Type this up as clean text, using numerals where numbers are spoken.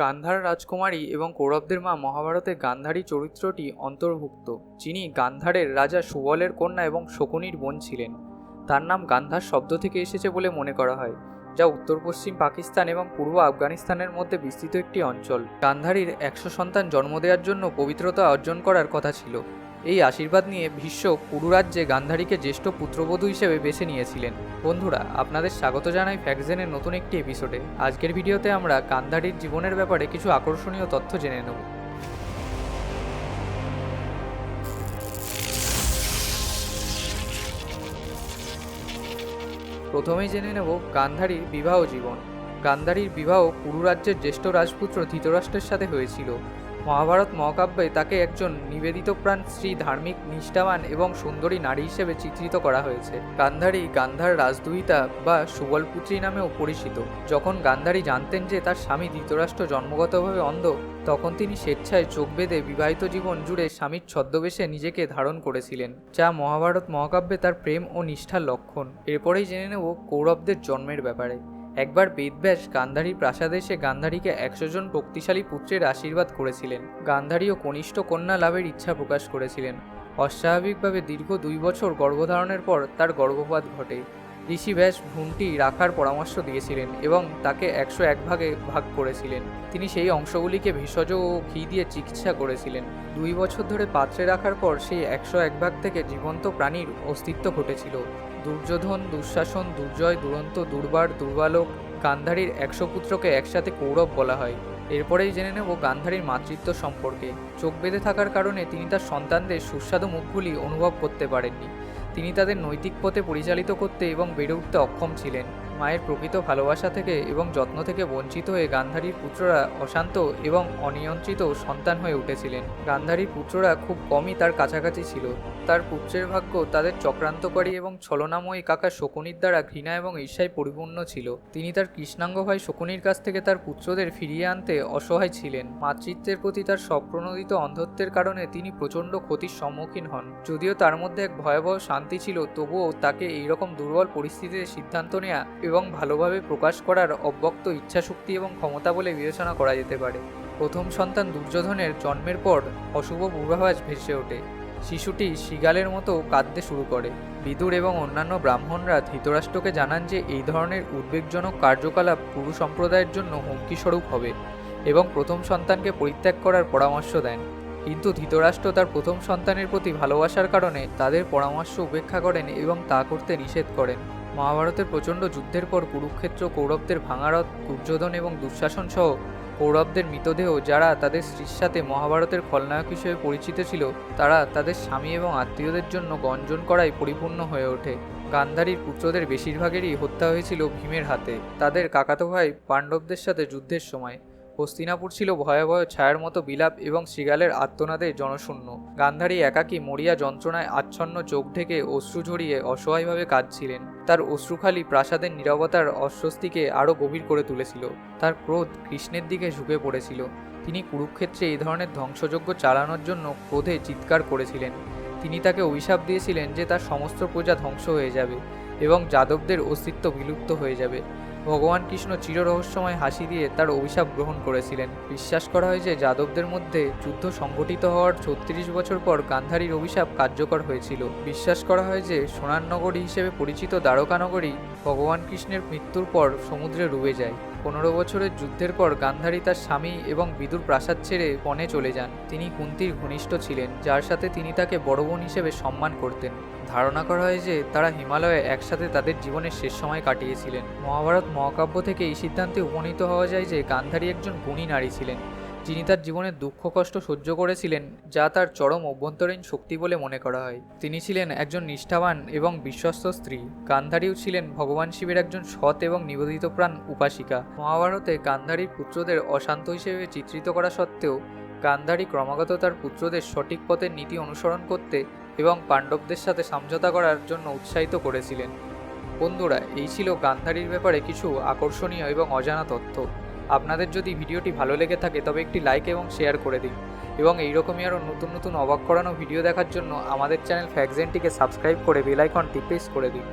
গান্ধার রাজকুমারী এবং কৌরবদের মা মহাভারতে গান্ধারী চরিত্রটি অন্তর্ভুক্ত, যিনি গান্ধারের রাজা সুবলের কন্যা এবং শকুনির বোন ছিলেন। তার নাম গান্ধার শব্দ থেকে এসেছে বলে মনে করা হয়, যা উত্তর পশ্চিম পাকিস্তান এবং পূর্ব আফগানিস্তানের মধ্যে বিস্তৃত একটি অঞ্চল। গান্ধারীর 100 সন্তান জন্ম দেওয়ার জন্য পবিত্রতা অর্জন করার কথা ছিল। এই আশীর্বাদ নিয়ে ভীষ্ম কুরু রাজ্যে গান্ধারীকে জ্যেষ্ঠ পুত্রবধূ হিসেবে বেছে নিয়েছিলেন। বন্ধুরা, আপনাদের স্বাগত জানাই ফ্যাক্টজেনের নতুন একটি এপিসোডে। আজকের ভিডিওতে আমরা গান্ধারীর জীবনের ব্যাপারে কিছু আকর্ষণীয় তথ্য জেনে নেব। প্রথমেই জেনে নেব গান্ধারীর বিবাহ জীবন। গান্ধারীর বিবাহ কুরু রাজ্যের জ্যেষ্ঠ রাজপুত্র ধৃতরাষ্ট্রের সাথে হয়েছিল। মহাভারত মহাকাব্যে তাকে একজন নিবেদিত প্রাণ স্ত্রী, ধার্মিক, নিষ্ঠাবান এবং সুন্দরী নারী হিসেবে চিত্রিত করা হয়েছে। গান্ধারী গান্ধার রাজদুহিতা বা সুবলপুত্রী নামেও পরিচিত। যখন গান্ধারী জানতেন যে তার স্বামী ধৃতরাষ্ট্র জন্মগতভাবে অন্ধ, তখন তিনি স্বেচ্ছায় চোখ বেঁধে বিবাহিত জীবন জুড়ে স্বামীর ছদ্মবেশে নিজেকে ধারণ করেছিলেন, যা মহাভারত মহাকাব্যে তার প্রেম ও নিষ্ঠার লক্ষণ। এরপরেই জেনে নেব কৌরবদের জন্মের ব্যাপারে। একবার বেদব্যাস গান্ধারীর প্রাসাদে এসে গান্ধারীকে 100 জন শক্তিশালী পুত্রের আশীর্বাদ করেছিলেন। গান্ধারী ও কনিষ্ঠ কন্যা লাভের ইচ্ছা প্রকাশ করেছিলেন। অস্বাভাবিকভাবে দীর্ঘ 2 বছর গর্ভধারণের পর তার গর্ভপাত ঘটে। ঋষি ব্যাস ভ্রূণটি রাখার পরামর্শ দিয়েছিলেন এবং তাকে 101 ভাগে ভাগ করেছিলেন। তিনি সেই অংশগুলিকে ভেষজ ও ঘি দিয়ে চিকিৎসা করেছিলেন। 2 বছর ধরে পাত্রে রাখার পর সেই 101 ভাগ থেকে জীবন্ত প্রাণীর অস্তিত্ব ঘটেছিল। দুর্যোধন, দুঃশাসন, দুর্জয়, দুরন্ত, দুর্বার, দুর্বালক, গান্ধারীর 100 পুত্রকে একসাথে কৌরব বলা হয়। এরপরেই জেনে নেব গান্ধারীর মাতৃত্ব সম্পর্কে। চোখ বেঁধে থাকার কারণে তিনি তার সন্তানদের সুস্বাদু মুখগুলি অনুভব করতে পারেননি। তিনি তাদের নৈতিক পথে পরিচালিত করতে এবং বেড়ে উঠতে অক্ষম ছিলেন। মায়ের প্রকৃত ভালোবাসা থেকে এবং যত্ন থেকে বঞ্চিত হয়ে গান্ধারীর পুত্ররা অশান্ত এবং অনিয়ন্ত্রিত সন্তান হয়ে উঠেছিলেন। গান্ধারীর পুত্ররা খুব কমই তার কাছাকাছি ছিল। তার পুত্রের ভাগ্য তাদের চক্রান্তকারী এবং ছলনাময়ী কাকা শকুনির দ্বারা ঘৃণা এবং ঈর্ষায় পরিপূর্ণ ছিল। তিনি তার কৃষ্ণাঙ্গ ভাই শকুনির কাছ থেকে তার পুত্রদের ফিরিয়ে আনতে অসহায় ছিলেন। মাতৃত্বের প্রতি তার স্বপ্রণোদিত অন্ধত্বের কারণে তিনি প্রচণ্ড ক্ষতির সম্মুখীন হন। যদিও তার মধ্যে এক ভয়াবহ শান্তি ছিল, তবুও তাকে এইরকম দুর্বল পরিস্থিতিতে সিদ্ধান্ত নেওয়া এবং ভালোভাবে প্রকাশ করার অব্যক্ত ইচ্ছাশক্তি এবং ক্ষমতা বলে বিবেচনা করা যেতে পারে। প্রথম সন্তান দুর্যোধনের জন্মের পর অশুভ পূর্বাভাস ভেসে ওঠে। শিশুটি শৃগালের মতো কাঁদতে শুরু করে। বিদুর এবং অন্যান্য ব্রাহ্মণরা ধৃতরাষ্ট্রকে জানান যে এই ধরনের উদ্বেগজনক কার্যকলাপ কুরু সম্প্রদায়ের জন্য হুমকিস্বরূপ হবে এবং প্রথম সন্তানকে পরিত্যাগ করার পরামর্শ দেন। কিন্তু ধৃতরাষ্ট্র তার প্রথম সন্তানের প্রতি ভালোবাসার কারণে তাদের পরামর্শ উপেক্ষা করেন এবং তা করতে নিষেধ করেন। মহাভারতের প্রচণ্ড যুদ্ধের পর কুরুক্ষেত্র, কৌরবদের ভাঙারথ, দুর্যোধন এবং দুঃশাসন সহ কৌরবদের মৃতদেহ, যারা তাদের স্ত্রীর সাথে মহাভারতের খলনায়ক হিসেবে পরিচিত ছিল, তারা তাদের স্বামী এবং আত্মীয়দের জন্য গঞ্জন করায় পরিপূর্ণ হয়ে ওঠে। গান্ধারীর পুত্রদের বেশিরভাগেরই হত্যা হয়েছিল ভীমের হাতে, তাদের কাকাতো ভাই পাণ্ডবদের সাথে যুদ্ধের সময়। হস্তিনাপুর ছিল ভয়াবহ ছায়ার মতো বিলাপ এবং শৃগালের আর্তনাদে জনশূন্য। গান্ধারী একাকী মরিয়া যন্ত্রণায় আচ্ছন্ন, চোখ ঢেকে অশ্রু ঝরিয়ে অসহায়ভাবে কাঁদছিলেন। তার অশ্রুখালি প্রাসাদের নীরবতার অস্বস্তিকে আরও গভীর করে তুলেছিল। তার ক্রোধ কৃষ্ণের দিকে ঝুঁকে পড়েছিল। তিনি কুরুক্ষেত্রে এই ধরনের ধ্বংসযজ্ঞ চালানোর জন্য ক্রোধে চিৎকার করেছিলেন। তিনি তাকে অভিশাপ দিয়েছিলেন যে তার সমস্ত প্রজা ধ্বংস হয়ে যাবে এবং যাদবদের অস্তিত্ব বিলুপ্ত হয়ে যাবে। ভগবান কৃষ্ণ চিররহস্যময় হাসি দিয়ে তার অভিশাপ গ্রহণ করেছিলেন। বিশ্বাস করা হয় যে যাদবদের মধ্যে যুদ্ধ সংঘটিত হওয়ার 36 বছর পর গান্ধারীর অভিশাপ কার্যকর হয়েছিল। বিশ্বাস করা হয় যে সোনার নগরী হিসেবে পরিচিত দ্বারকা নগরী ভগবান কৃষ্ণের মৃত্যুর পর সমুদ্রে ডুবে যায়। 15 বছরের যুদ্ধের পর গান্ধারী তার স্বামী এবং বিদুর প্রাসাদ ছেড়ে বনে চলে যান। তিনি কুন্তির ঘনিষ্ঠ ছিলেন, যার সাথে তিনি তাকে বড় বোন হিসেবে সম্মান করতেন। ধারণা করা হয় যে তারা হিমালয়ে একসাথে তাদের জীবনের শেষ সময় কাটিয়েছিলেন। মহাভারত মহাকাব্য থেকে এই সিদ্ধান্তে উপনীত হওয়া যায় যে গান্ধারী একজন গুণী নারী ছিলেন, যিনি তার জীবনের দুঃখ কষ্ট সহ্য করেছিলেন, যা তার চরম অভ্যন্তরীণ শক্তি বলে মনে করা হয়। তিনি ছিলেন একজন নিষ্ঠাবান এবং বিশ্বস্ত স্ত্রী। গান্ধারীও ছিলেন ভগবান শিবের একজন সৎ এবং নিবেদিত প্রাণ উপাসিকা। মহাভারতে গান্ধারীর পুত্রদের অশান্ত হিসেবে চিত্রিত করা সত্ত্বেও গান্ধারী ক্রমাগত তার পুত্রদের সঠিক পথের নীতি অনুসরণ করতে এবং পাণ্ডবদের সাথে সমঝোতা করার জন্য উৎসাহিত করেছিলেন। বন্ধুরা, এই ছিল গান্ধারীর ব্যাপারে কিছু আকর্ষণীয় এবং অজানা তথ্য। আপনাদের যদি ভিডিওটি ভালো লেগে থাকে তবে একটি লাইক এবং শেয়ার করে দিন এবং এইরকমই আরও নতুন নতুন অবাক করানো ভিডিও দেখার জন্য আমাদের চ্যানেল ফ্যাক্টজেনটিকে সাবস্ক্রাইব করে বেল আইকনটি প্রেস করে দিন।